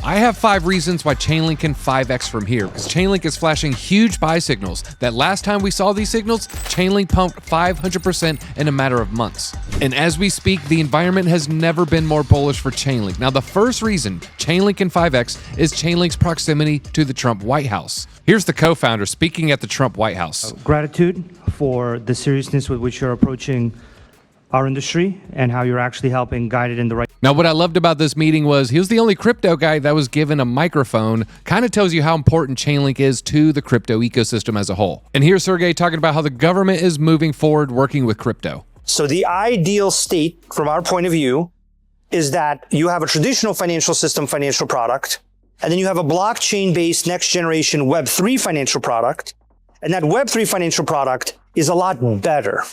I have 5 reasons why Chainlink can 5x from here, because Chainlink is flashing huge buy signals. That last time we saw these signals, Chainlink pumped 500% in a matter of months. And as we speak, the environment has never been more bullish for Chainlink. Now, the first reason Chainlink can 5x is Chainlink's proximity to the Trump White House. Here's the co-founder speaking at the Trump White House. Gratitude for the seriousness with which you're approaching our industry and how you're actually helping guide it in the right. Now, what I loved about this meeting was he was the only crypto guy that was given a microphone. Kind of tells you how important Chainlink is to the crypto ecosystem as a whole. And here's Sergey talking about how the government is moving forward working with crypto. So the ideal state from our point of view is that you have a traditional financial system financial product, and then you have a blockchain-based next generation Web3 financial product. And that Web3 financial product is a lot better.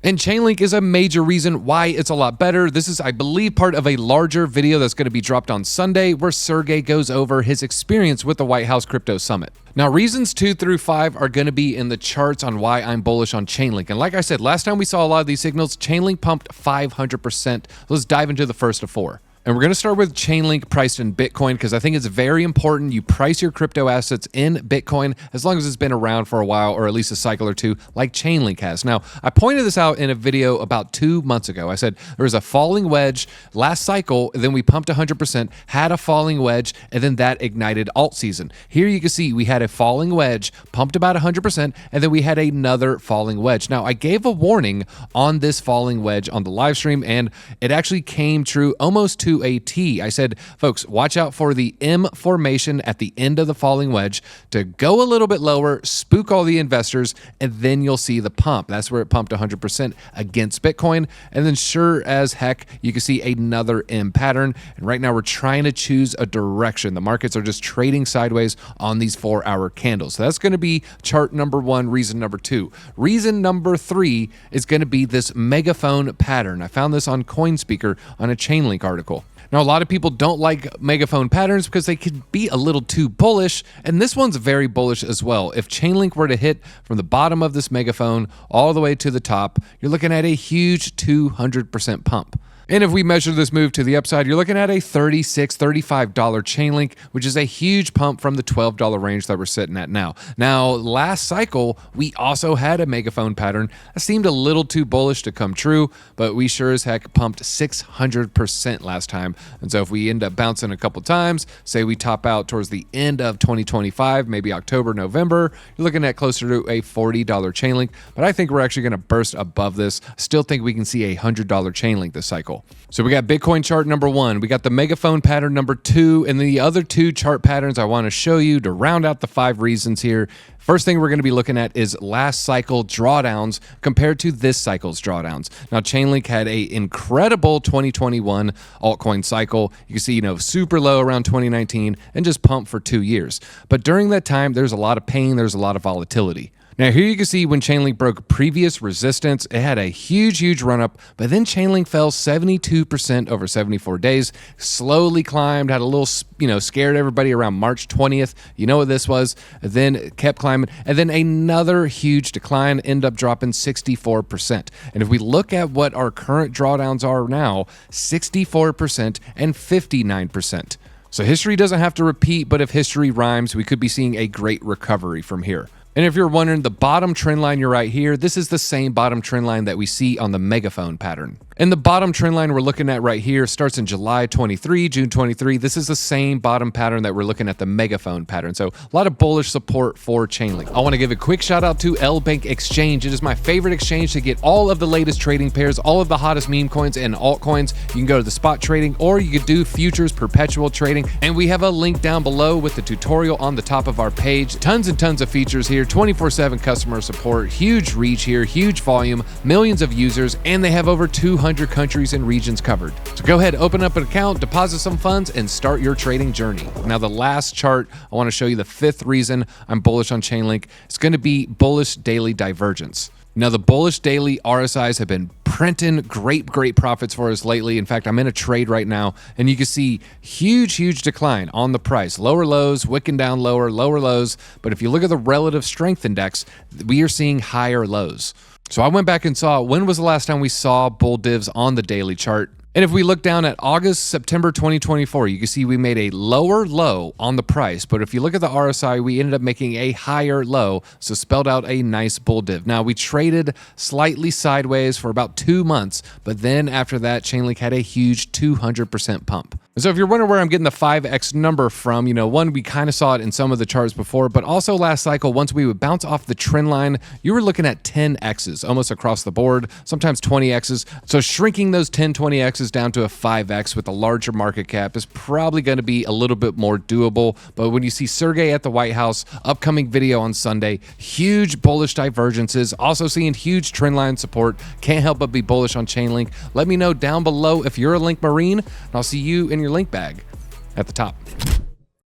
And Chainlink is a major reason why it's a lot better. This is, I believe, part of a larger video that's going to be dropped on Sunday where Sergey goes over his experience with the White House Crypto Summit. Now, reasons 2 through 5 are going to be in the charts on why I'm bullish on Chainlink. And like I said, last time we saw a lot of these signals, Chainlink pumped 500%. Let's dive into the first of 4. And we're going to start with Chainlink priced in Bitcoin because I think it's very important you price your crypto assets in Bitcoin as long as it's been around for a while or at least a cycle or two like Chainlink has. Now, I pointed this out in a video about 2 months ago. I said there was a falling wedge last cycle, and then we pumped 100%, had a falling wedge, and then that ignited alt season. Here you can see we had a falling wedge, pumped about 100%, and then we had another falling wedge. Now, I gave a warning on this falling wedge on the live stream, and it actually came true almost to a T. I said, folks, watch out for the M formation at the end of the falling wedge to go a little bit lower, spook all the investors, and then you'll see the pump. That's where it pumped 100% against Bitcoin. And then sure as heck, you can see another M pattern. And right now we're trying to choose a direction. The markets are just trading sideways on these 4-hour candles. So that's going to be chart number 1, reason number 2. Reason number 3 is going to be this megaphone pattern. I found this on CoinSpeaker on a Chainlink article. Now, a lot of people don't like megaphone patterns because they could be a little too bullish, and this one's very bullish as well. If Chainlink were to hit from the bottom of this megaphone all the way to the top, you're looking at a huge 200% pump. And if we measure this move to the upside, you're looking at a $36, $35 Chainlink, which is a huge pump from the $12 range that we're sitting at now. Now, last cycle, we also had a megaphone pattern that seemed a little too bullish to come true, but we sure as heck pumped 600% last time. And so if we end up bouncing a couple times, say we top out towards the end of 2025, maybe October, November, you're looking at closer to a $40 Chainlink. But I think we're actually going to burst above this. Still think we can see a $100 Chainlink this cycle. So we got Bitcoin chart number 1, we got the megaphone pattern number 2, and the other 2 chart patterns I want to show you to round out the 5 reasons here. First thing we're going to be looking at is last cycle drawdowns compared to this cycle's drawdowns. Now, Chainlink had an incredible 2021 altcoin cycle. You can see, super low around 2019 and just pumped for 2 years. But during that time, there's a lot of pain, there's a lot of volatility. Now, here you can see when Chainlink broke previous resistance, it had a huge run up, but then Chainlink fell 72% over 74 days, slowly climbed, had a little, scared everybody around March 20th. You know what this was? Then it kept climbing, and then another huge decline, ended up dropping 64%. And if we look at what our current drawdowns are now, 64% and 59%. So history doesn't have to repeat, but if history rhymes, we could be seeing a great recovery from here. And if you're wondering, the bottom trend line you're right here, this is the same bottom trend line that we see on the megaphone pattern. And the bottom trend line we're looking at right here starts in July 23, June 23. This is the same bottom pattern that we're looking at the megaphone pattern. So a lot of bullish support for Chainlink. I want to give a quick shout out to LBank Exchange. It is my favorite exchange to get all of the latest trading pairs, all of the hottest meme coins and altcoins. You can go to the spot trading or you could do futures perpetual trading. And we have a link down below with the tutorial on the top of our page. Tons and tons of features here, 24/7 customer support, huge reach here, huge volume, millions of users, and they have over 200 countries and regions covered. So go ahead, open up an account, deposit some funds, and start your trading journey. Now, the last chart, I want to show you the 5th reason I'm bullish on Chainlink. It's going to be bullish daily divergence. Now, the bullish daily RSIs have been printing great profits for us lately. In fact, I'm in a trade right now, and you can see huge decline on the price. Lower lows, wicking down lower lows. But if you look at the relative strength index, we are seeing higher lows. So I went back and saw when was the last time we saw bull divs on the daily chart. And if we look down at August, September 2024, you can see we made a lower low on the price. But if you look at the RSI, we ended up making a higher low, so spelled out a nice bull div. Now, we traded slightly sideways for about 2 months, but then after that, Chainlink had a huge 200% pump. And so if you're wondering where I'm getting the 5x number from, one, we kind of saw it in some of the charts before, but also last cycle, once we would bounce off the trend line, you were looking at 10x's almost across the board, sometimes 20x's. So shrinking those 10, 20x's down to a 5x with a larger market cap is probably going to be a little bit more doable. But when you see Sergey at the White House, upcoming video on Sunday, huge bullish divergences, also seeing huge trend line support, can't help but be bullish on Chainlink. Let me know down below if you're a Link Marine, and I'll see you in your Link bag at the top.